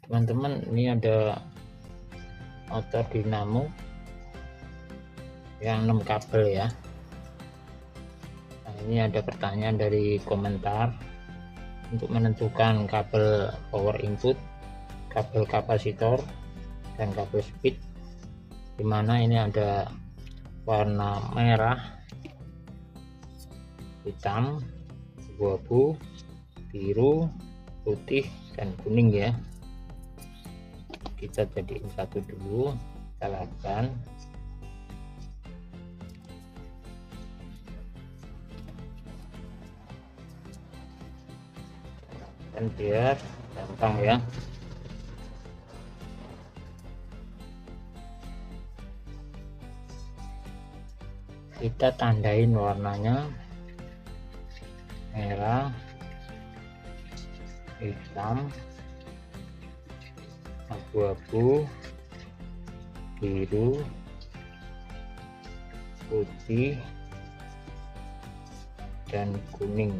Teman-teman, ini ada motor dinamo yang 6 kabel ya. Nah, ini ada pertanyaan dari komentar untuk menentukan kabel power input, kabel kapasitor, dan kabel speed, dimana ini ada warna merah, hitam, abu-abu, biru, putih, dan kuning ya. Kita jadiin satu dulu, kita lakukan. Dan biar gampang ya, kita tandain warnanya merah, hitam, abu-abu, biru, putih, dan kuning.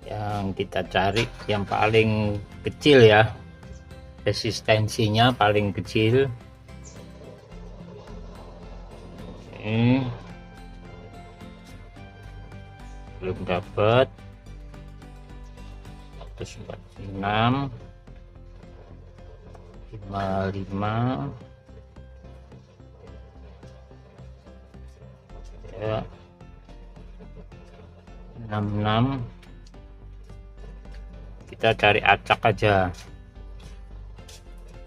Yang kita cari yang paling kecil ya, resistensinya paling kecil. Ini belum dapat. 146, 55 ya, 66. Kita cari acak aja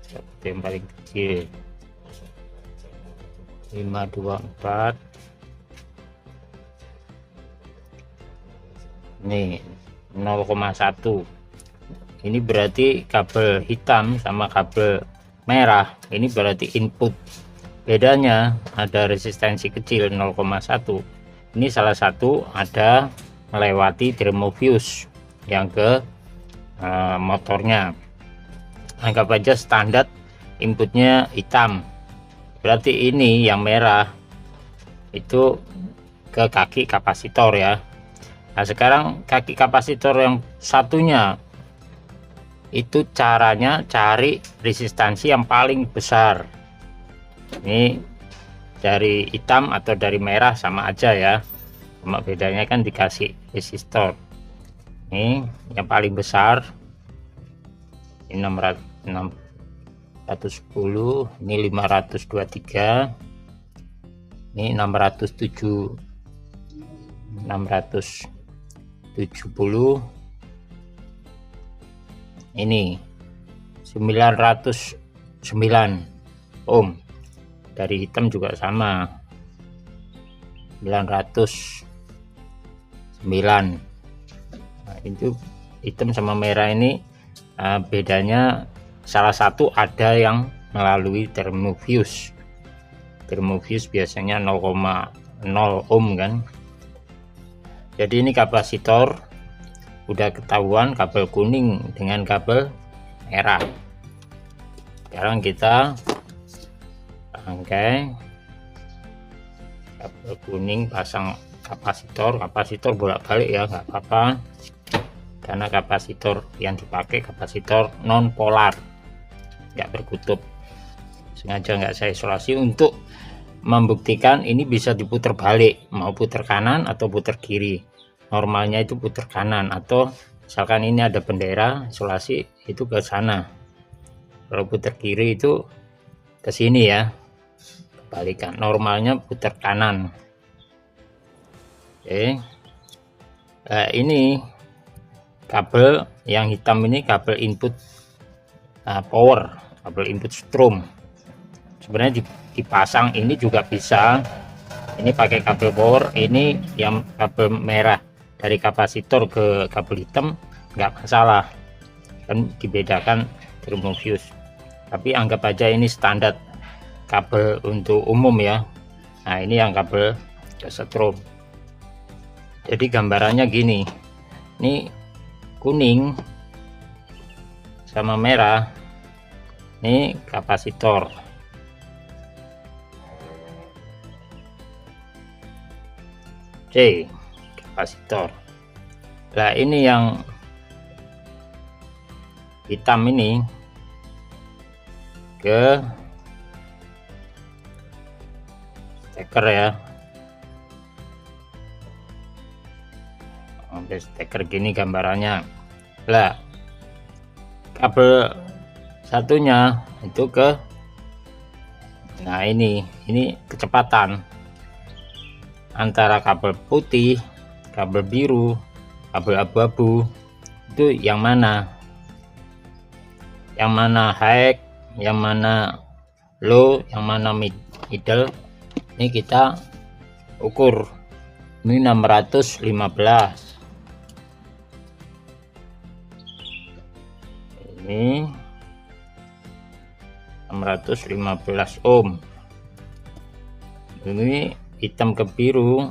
seperti yang paling kecil. 524 nih, 0,1. Ini berarti kabel hitam sama kabel merah, ini berarti input. Bedanya ada resistensi kecil 0,1. Ini salah satu ada melewati thermo fuse yang ke motornya. Anggap aja standar inputnya hitam, berarti ini yang merah itu ke kaki kapasitor ya. Nah, sekarang kaki kapasitor yang satunya itu caranya cari resistansi yang paling besar. Ini dari hitam atau dari merah sama aja ya, cuma bedanya kan dikasih resistor. Ini yang paling besar, ini 610, ini 523, ini 670, ini 909 ohm. Dari hitam juga sama, 909. Nah, itu hitam sama merah ini bedanya salah satu ada yang melalui thermo fuse. Thermo fuse biasanya 0,0 ohm kan. Jadi ini kapasitor udah ketahuan, kabel kuning dengan kabel merah. Sekarang kita rangkai kabel kuning, pasang kapasitor bolak-balik ya, nggak apa-apa, karena kapasitor yang dipakai kapasitor non polar, nggak berkutub. Sengaja nggak saya isolasi untuk membuktikan ini bisa diputar balik, mau putar kanan atau putar kiri. Normalnya itu putar kanan, atau misalkan ini ada bendera isolasi itu ke sana. Kalau putar kiri itu ke sini ya, kebalikan. Normalnya putar kanan. Oke. Nah, ini kabel yang hitam ini kabel input power, kabel input strom. Sebenarnya dipasang ini juga bisa. Ini pakai kabel power, ini yang kabel merah dari kapasitor ke kabel hitam nggak masalah, kan dibedakan thermo fuse. Tapi anggap aja ini standar kabel untuk umum ya. Nah, ini yang kabel strom. Jadi gambarannya gini, ini kuning sama merah, ini kapasitor. C, kapasitor. Nah, ini yang hitam ini ke steker ya, sampai steker gini gambarannya lah. Kabel satunya itu ke, nah ini kecepatan antara kabel putih, kabel biru, kabel abu-abu itu yang mana high, yang mana low, yang mana middle. Ini kita ukur. Ini 615, ini 615 ohm. Ini hitam ke biru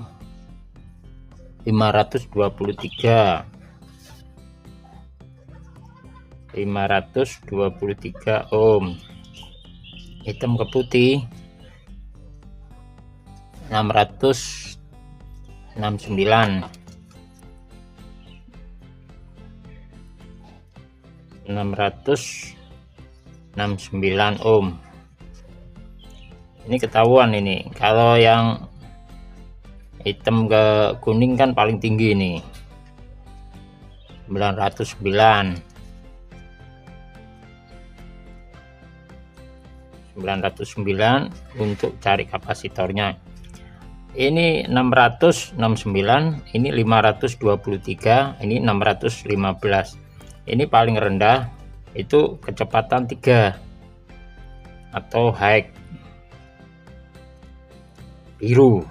523 ohm. Hitam ke putih 669 ohm. Ini ketahuan ini kalau yang hitam ke kuning kan paling tinggi nih, 909 untuk cari kapasitornya. Ini 669, ini 523, ini 615. Ini paling rendah itu kecepatan 3 atau high biru.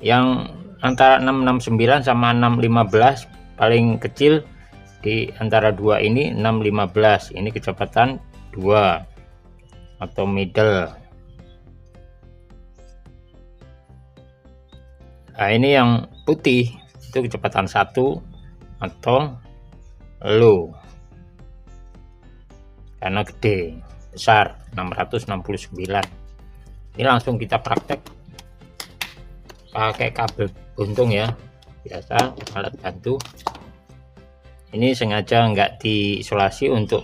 Yang antara 669 sama 615 paling kecil di antara dua ini 615. Ini kecepatan 2 atau middle. Nah, ini yang putih itu kecepatan 1 atau low karena gede, besar, 669. Ini langsung kita praktek pakai kabel buntung ya, biasa alat bantu. Ini sengaja nggak diisolasi untuk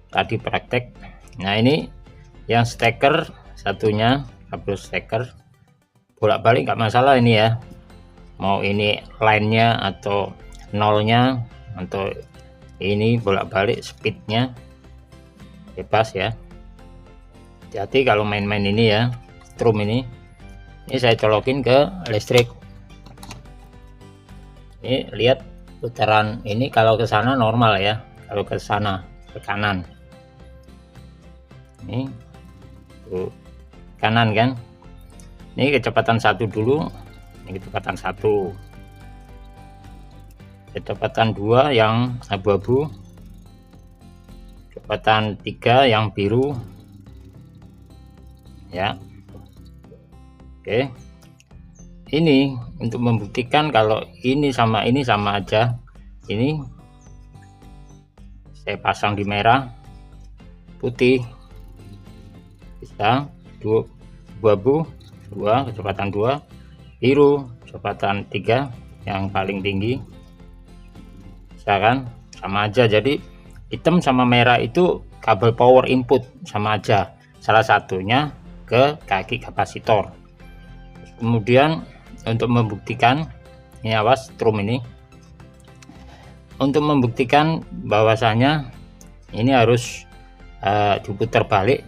tadi praktek. Nah, ini yang steker satunya, kabel steker bolak-balik nggak masalah ini ya, mau ini line-nya atau nolnya atau ini bolak-balik speednya bebas ya. Hati-hati kalau main-main ini ya, strum ini saya colokin ke listrik. Ini lihat putaran ini, kalau ke sana normal ya, kalau ke sana ke kanan ini tuh, kanan kan. Ini kecepatan 1 dulu, ini kecepatan 1, kecepatan 2 yang abu-abu, kecepatan 3 yang biru ya. Oke, ini untuk membuktikan kalau ini sama aja. Ini saya pasang di merah, putih, bisa abu-abu 2, kecepatan 2, biru kecepatan 3 yang paling tinggi, bisa kan, sama aja. Jadi hitam sama merah itu kabel power input sama aja, salah satunya ke kaki kapasitor. Kemudian untuk membuktikan ini, awas strum ini, untuk membuktikan bahwasanya ini harus diputar balik,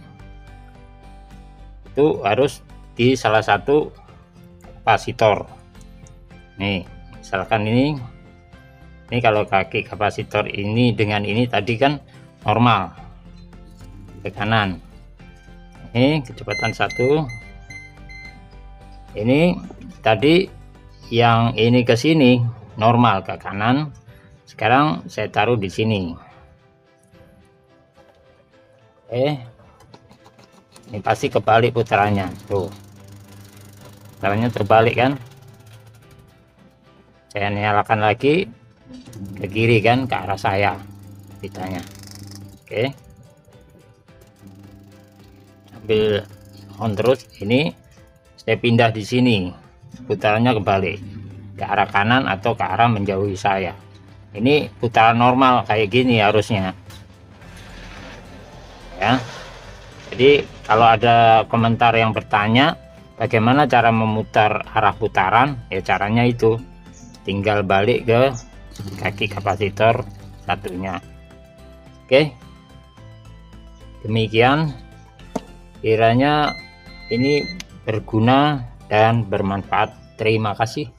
itu harus di salah satu kapasitor. Nih misalkan ini kalau kaki kapasitor ini dengan ini tadi kan normal ke kanan, ini kecepatan 1, ini tadi yang ini ke sini normal ke kanan. Sekarang saya taruh di sini. Ini pasti kebalik putarannya tuh, putarannya terbalik kan. Saya nyalakan lagi ke kiri kan, ke arah saya ditanya. Oke, ambil on terus. Ini saya pindah di sini, putarannya kebalik ke arah kanan atau ke arah menjauhi saya. Ini putaran normal kayak gini harusnya ya. Jadi kalau ada komentar yang bertanya bagaimana cara memutar arah putaran, ya caranya itu tinggal balik ke kaki kapasitor satunya. Oke, demikian, kiranya ini berguna dan bermanfaat. Terima kasih.